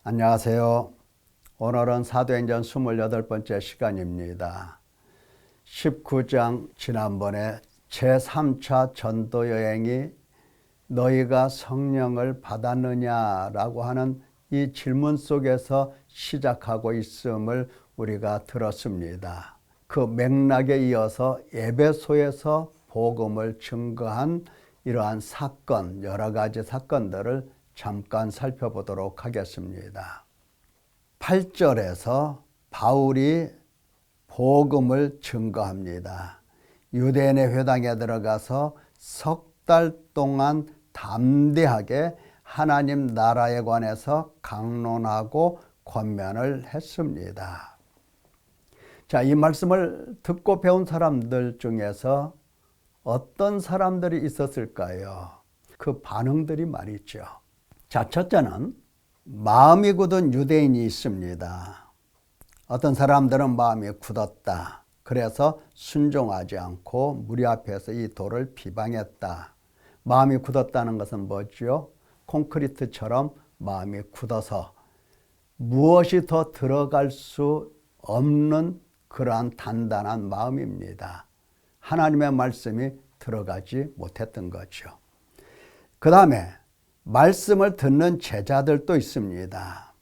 안녕하세요. 오늘은 사도행전 28번째 시간입니다. 19장 지난번에 제3차 전도 여행이 너희가 성령을 받았느냐라고 하는 이 질문 속에서 시작하고 있음을 우리가 들었습니다. 그 맥락에 이어서 에베소에서 복음을 증거한 이러한 사건, 여러 가지 사건들을 잠깐 살펴보도록 하겠습니다. 8절에서 바울이 복음을 증거합니다. 유대인의 회당에 들어가서 석 달 동안 담대하게 하나님 나라에 관해서 강론하고 권면을 했습니다. 자, 이 말씀을 듣고 배운 사람들 중에서 어떤 사람들이 있었을까요? 그 반응들이 말이죠. 자, 첫째는 마음이 굳은 유대인이 있습니다. 어떤 사람들은 마음이 굳었다. 그래서 순종하지 않고 무리 앞에서 이 돌을 비방했다. 마음이 굳었다는 것은 뭐죠? 콘크리트처럼 마음이 굳어서 무엇이 더 들어갈 수 없는 그러한 단단한 마음입니다. 하나님의 말씀이 들어가지 못했던 거죠. 그 다음에 말씀을 듣는 제자들도 있습니다.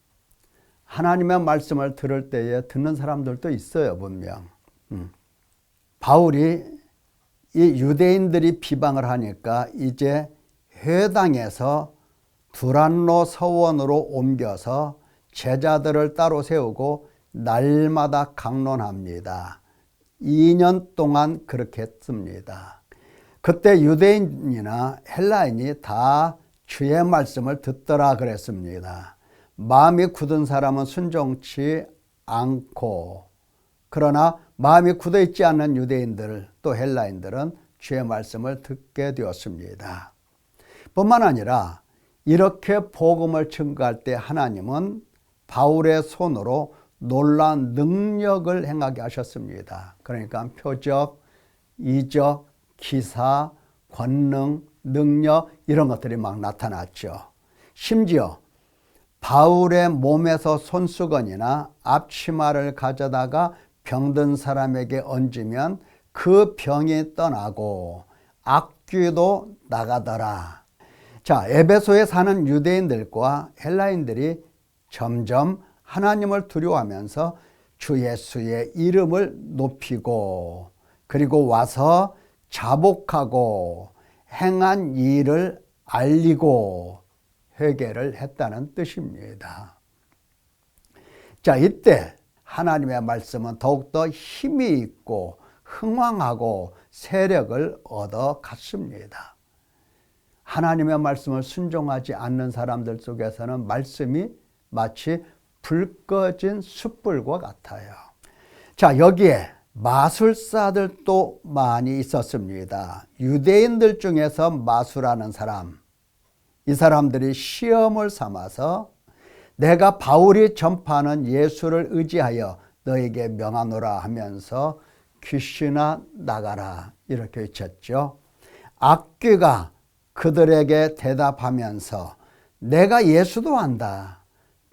하나님의 말씀을 들을 때에 듣는 사람들도 있어요, 분명. 바울이 이 유대인들이 비방을 하니까 이제 회당에서 두란노 서원으로 옮겨서 제자들을 따로 세우고 날마다 강론합니다. 2년 동안 그렇게 했습니다. 그때 유대인이나 헬라인이 다 주의 말씀을 듣더라 그랬습니다. 마음이 굳은 사람은 순종치 않고, 그러나 마음이 굳어 있지 않는 유대인들 또 헬라인들은 주의 말씀을 듣게 되었습니다. 뿐만 아니라 이렇게 복음을 증거할 때 하나님은 바울의 손으로 놀라운 능력을 행하게 하셨습니다. 그러니까 표적, 이적, 기사, 권능, 능력 이런 것들이 막 나타났죠. 심지어 바울의 몸에서 손수건이나 앞치마를 가져다가 병든 사람에게 얹으면 그 병이 떠나고 악귀도 나가더라. 자, 에베소에 사는 유대인들과 헬라인들이 점점 하나님을 두려워하면서 주 예수의 이름을 높이고, 그리고 와서 자복하고 행한 일을 알리고 회개를 했다는 뜻입니다. 자, 이때 하나님의 말씀은 더욱더 힘이 있고 흥왕하고 세력을 얻어갔습니다. 하나님의 말씀을 순종하지 않는 사람들 속에서는 말씀이 마치 불 꺼진 숯불과 같아요. 자, 여기에 마술사들도 많이 있었습니다. 유대인들 중에서 마술하는 사람, 이 사람들이 시험을 삼아서 내가 바울이 전파하는 예수를 의지하여 너에게 명하노라 하면서 귀신아 나가라 이렇게 외쳤죠. 악귀가 그들에게 대답하면서 내가 예수도 안다,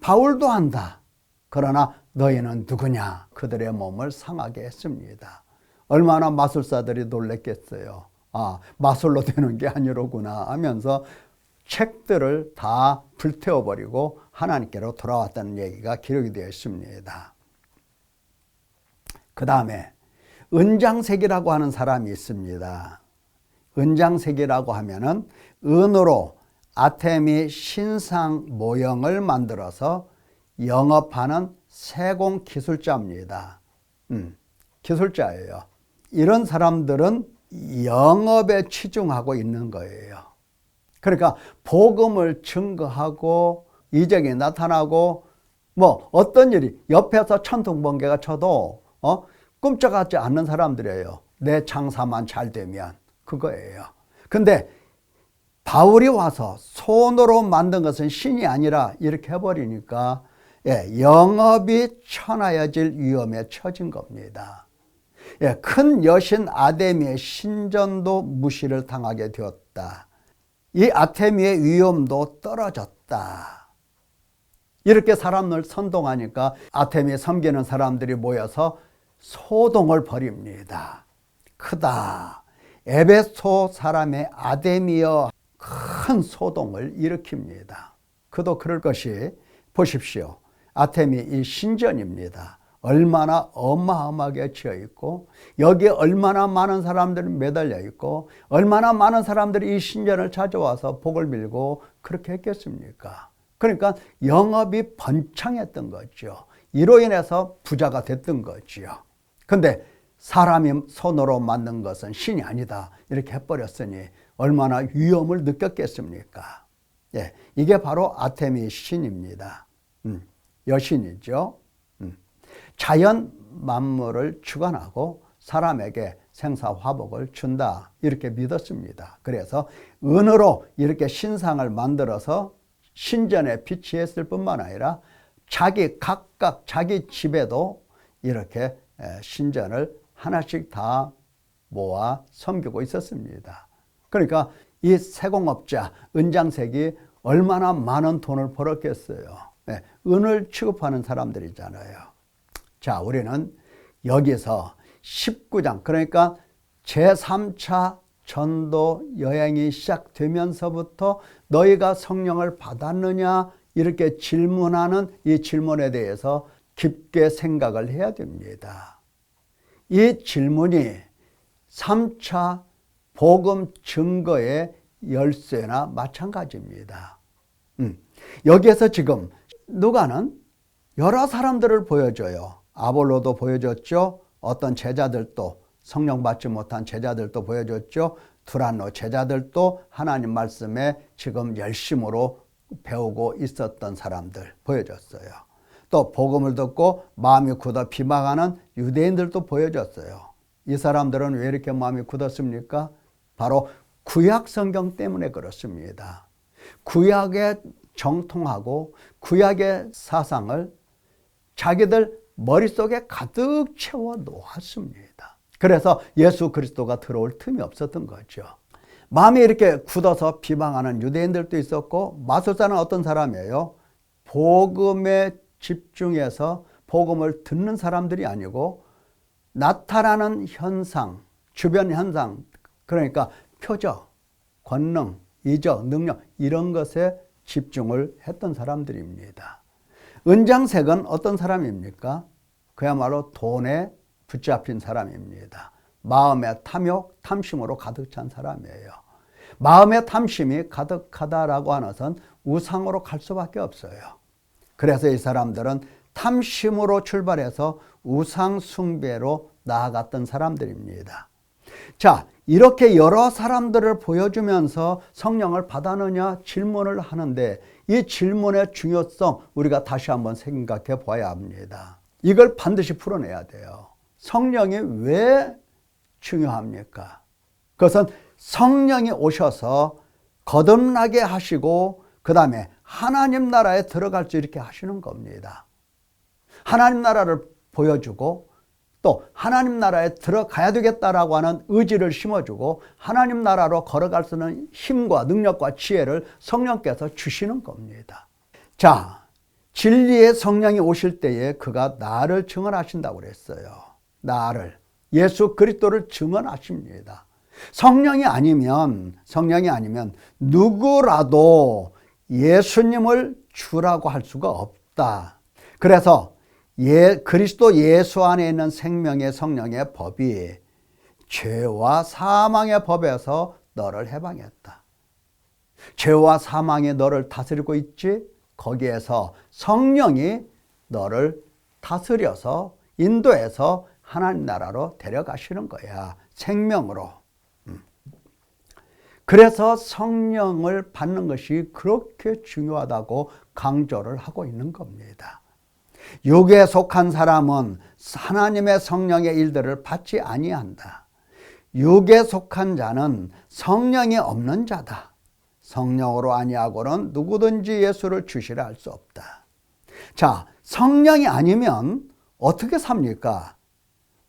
바울도 안다, 그러나 너희는 누구냐? 그들의 몸을 상하게 했습니다. 얼마나 마술사들이 놀랬겠어요. 아, 마술로 되는 게 아니로구나 하면서 책들을 다 불태워버리고 하나님께로 돌아왔다는 얘기가 기록이 되어 있습니다. 그 다음에 은장색이라고 하는 사람이 있습니다. 은장색이라고 하면은 은으로 아테미 신상 모형을 만들어서 영업하는 세공 기술자입니다. 기술자예요. 이런 사람들은 영업에 치중하고 있는 거예요. 그러니까 복음을 증거하고 이적이 나타나고 뭐 어떤 일이 옆에서 천둥번개가 쳐도 꿈쩍하지 않는 사람들이에요. 내 장사만 잘 되면 그거예요. 근데 바울이 와서 손으로 만든 것은 신이 아니라 이렇게 해버리니까 영업이 천하여질 위험에 처진 겁니다. 큰 여신 아데미의 신전도 무시를 당하게 되었다. 이 아테미의 위엄도 떨어졌다. 이렇게 사람을 선동하니까 아테미 섬기는 사람들이 모여서 소동을 벌입니다. 크다. 에베소 사람의 아데미여 큰 소동을 일으킵니다. 그도 그럴 것이 보십시오. 아테미 이 신전입니다. 얼마나 어마어마하게 지어 있고 여기에 얼마나 많은 사람들이 매달려 있고 얼마나 많은 사람들이 이 신전을 찾아와서 복을 빌고 그렇게 했겠습니까? 그러니까 영업이 번창했던 거죠. 이로 인해서 부자가 됐던 거지요. 근데 사람이 손으로 만든 것은 신이 아니다 이렇게 해버렸으니 얼마나 위험을 느꼈겠습니까? 예, 이게 바로 아테미 신입니다. 여신이죠. 자연 만물을 주관하고 사람에게 생사화복을 준다 이렇게 믿었습니다. 그래서 은으로 이렇게 신상을 만들어서 신전에 비치했을 뿐만 아니라 각각 자기 집에도 이렇게 신전을 하나씩 다 모아 섬기고 있었습니다. 그러니까 이 세공업자 은장색이 얼마나 많은 돈을 벌었겠어요. 은을 취급하는 사람들이잖아요. 자, 우리는 여기서 19장 그러니까 제3차 전도 여행이 시작되면서부터 너희가 성령을 받았느냐 이렇게 질문하는 이 질문에 대해서 깊게 생각을 해야 됩니다. 이 질문이 3차 복음 증거의 열쇠나 마찬가지입니다. 여기에서 지금 누가는 여러 사람들을 보여줘요. 아볼로도 보여줬죠. 어떤 제자들도 성령 받지 못한 제자들도 보여줬죠. 두란노 제자들도 하나님 말씀에 지금 열심으로 배우고 있었던 사람들 보여줬어요. 또 복음을 듣고 마음이 굳어 비방하는 유대인들도 보여줬어요. 이 사람들은 왜 이렇게 마음이 굳었습니까? 바로 구약 성경 때문에 그렇습니다. 구약에 정통하고 구약의 사상을 자기들 머릿속에 가득 채워 놓았습니다. 그래서 예수 그리스도가 들어올 틈이 없었던 거죠. 마음이 이렇게 굳어서 비방하는 유대인들도 있었고 마술사는 어떤 사람이에요? 복음에 집중해서 복음을 듣는 사람들이 아니고 나타나는 현상, 주변 현상, 그러니까 표적, 권능, 이적, 능력 이런 것에 집중을 했던 사람들입니다. 은장색은 어떤 사람입니까? 그야말로 돈에 붙잡힌 사람입니다. 마음의 탐욕, 탐심으로 가득 찬 사람이에요. 마음의 탐심이 가득하다라고 하는 것은 우상으로 갈 수밖에 없어요. 그래서 이 사람들은 탐심으로 출발해서 우상 숭배로 나아갔던 사람들입니다. 자, 이렇게 여러 사람들을 보여주면서 성령을 받았느냐 질문을 하는데 이 질문의 중요성 우리가 다시 한번 생각해 봐야 합니다. 이걸 반드시 풀어내야 돼요. 성령이 왜 중요합니까? 그것은 성령이 오셔서 거듭나게 하시고 그 다음에 하나님 나라에 들어갈 수 있게 하시는 겁니다. 하나님 나라를 보여주고 또 하나님 나라에 들어가야 되겠다라고 하는 의지를 심어주고 하나님 나라로 걸어갈 수 있는 힘과 능력과 지혜를 성령께서 주시는 겁니다. 자, 진리의 성령이 오실 때에 그가 나를 증언하신다고 그랬어요. 나를, 예수 그리스도를 증언하십니다. 성령이 아니면 누구라도 예수님을 주라고 할 수가 없다. 그래서 그리스도 예수 안에 있는 생명의 성령의 법이 죄와 사망의 법에서 너를 해방했다. 죄와 사망이 너를 다스리고 있지? 거기에서 성령이 너를 다스려서 인도해서 하나님 나라로 데려가시는 거야. 생명으로. 그래서 성령을 받는 것이 그렇게 중요하다고 강조를 하고 있는 겁니다. 육에 속한 사람은 하나님의 성령의 일들을 받지 아니한다. 육에 속한 자는 성령이 없는 자다. 성령으로 아니하고는 누구든지 예수를 주시라 할 수 없다. 자, 성령이 아니면 어떻게 삽니까?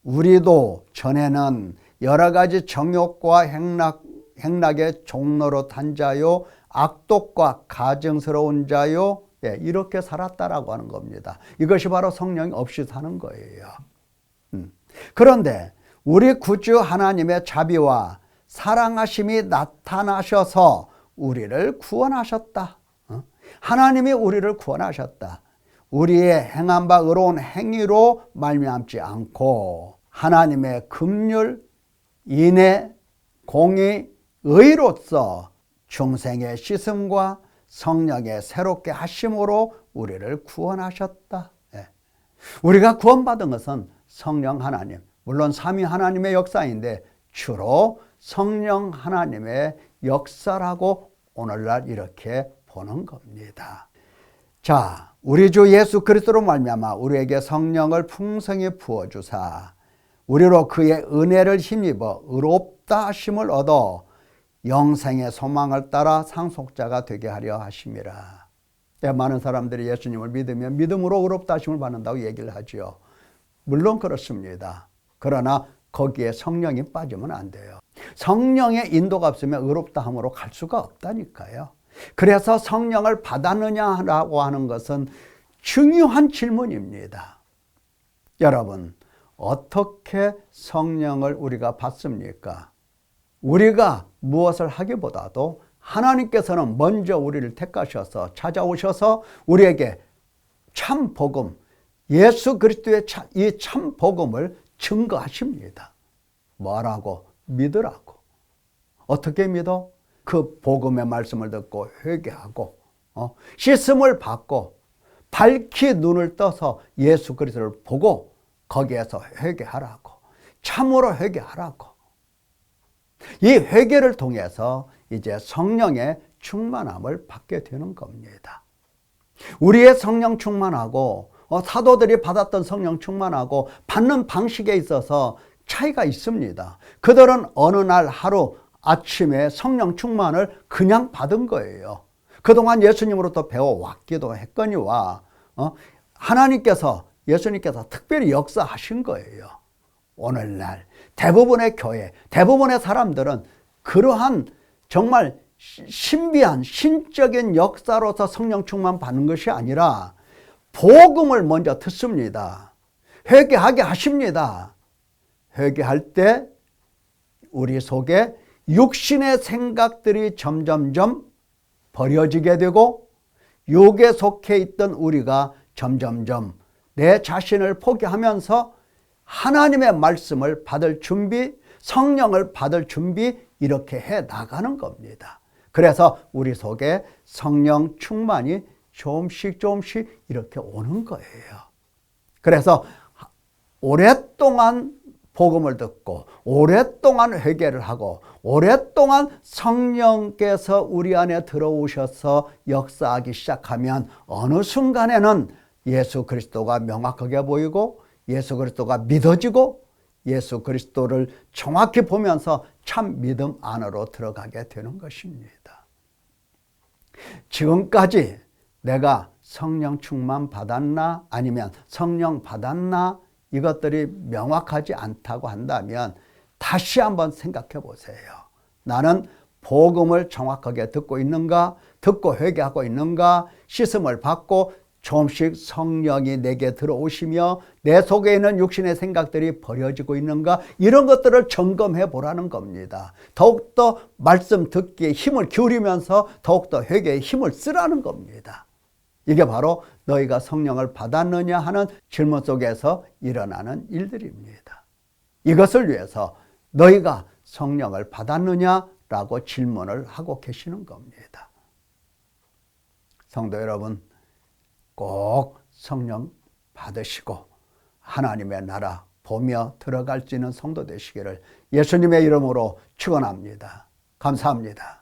우리도 전에는 여러 가지 정욕과 행락의 종로로 탄 자요, 악독과 가증스러운 자요, 예, 이렇게 살았다라고 하는 겁니다. 이것이 바로 성령이 없이 사는 거예요. 그런데 우리 구주 하나님의 자비와 사랑하심이 나타나셔서 우리를 구원하셨다. 하나님이 우리를 구원하셨다. 우리의 행한 바 의로운 행위로 말미암지 않고 하나님의 긍휼, 인애, 공의, 의로서 중생의 씻음과 성령의 새롭게 하심으로 우리를 구원하셨다. 우리가 구원받은 것은 성령 하나님, 물론 삼위 하나님의 역사인데 주로 성령 하나님의 역사라고 오늘날 이렇게 보는 겁니다. 자, 우리 주 예수 그리스도로 말미암아 우리에게 성령을 풍성히 부어주사 우리로 그의 은혜를 힘입어 의롭다 하심을 얻어 영생의 소망을 따라 상속자가 되게 하려 하심이라. 많은 사람들이 예수님을 믿으면 믿음으로 의롭다 하심을 받는다고 얘기를 하죠. 물론 그렇습니다. 그러나 거기에 성령이 빠지면 안 돼요. 성령의 인도가 없으면 의롭다 함으로 갈 수가 없다니까요. 그래서 성령을 받았느냐라고 하는 것은 중요한 질문입니다. 여러분, 어떻게 성령을 우리가 받습니까? 우리가 무엇을 하기보다도 하나님께서는 먼저 우리를 택하셔서 찾아오셔서 우리에게 참 복음, 예수 그리스도의 이 참 복음을 증거하십니다. 뭐라고? 믿으라고. 어떻게 믿어? 그 복음의 말씀을 듣고 회개하고 씻음을 받고 밝히 눈을 떠서 예수 그리스도를 보고 거기에서 회개하라고. 참으로 회개하라고. 이 회개를 통해서 이제 성령의 충만함을 받게 되는 겁니다. 우리의 성령 충만하고 사도들이 받았던 성령 충만하고 받는 방식에 있어서 차이가 있습니다. 그들은 어느 날 하루 아침에 성령 충만을 그냥 받은 거예요. 그동안 예수님으로부터 배워왔기도 했거니와 하나님께서 예수님께서 특별히 역사하신 거예요. 오늘날 대부분의 교회, 대부분의 사람들은 그러한 정말 신비한 신적인 역사로서 성령 충만 받는 것이 아니라 복음을 먼저 듣습니다. 회개하게 하십니다. 회개할 때 우리 속에 육신의 생각들이 점점점 버려지게 되고 육에 속해 있던 우리가 점점점 내 자신을 포기하면서 하나님의 말씀을 받을 준비, 성령을 받을 준비 이렇게 해 나가는 겁니다. 그래서 우리 속에 성령 충만이 조금씩 조금씩 이렇게 오는 거예요. 그래서 오랫동안 복음을 듣고 오랫동안 회개를 하고 오랫동안 성령께서 우리 안에 들어오셔서 역사하기 시작하면 어느 순간에는 예수 그리스도가 명확하게 보이고 예수 그리스도가 믿어지고 예수 그리스도를 정확히 보면서 참 믿음 안으로 들어가게 되는 것입니다. 지금까지 내가 성령 충만 받았나 아니면 성령 받았나 이것들이 명확하지 않다고 한다면 다시 한번 생각해 보세요. 나는 복음을 정확하게 듣고 있는가? 듣고 회개하고 있는가? 씻음을 받고 조금씩 성령이 내게 들어오시며 내 속에 있는 육신의 생각들이 버려지고 있는가? 이런 것들을 점검해 보라는 겁니다. 더욱더 말씀 듣기에 힘을 기울이면서 더욱더 회개에 힘을 쓰라는 겁니다. 이게 바로 너희가 성령을 받았느냐 하는 질문 속에서 일어나는 일들입니다. 이것을 위해서 너희가 성령을 받았느냐라고 질문을 하고 계시는 겁니다. 성도 여러분, 꼭 성령 받으시고 하나님의 나라 보며 들어갈 수 있는 성도 되시기를 예수님의 이름으로 축원합니다. 감사합니다.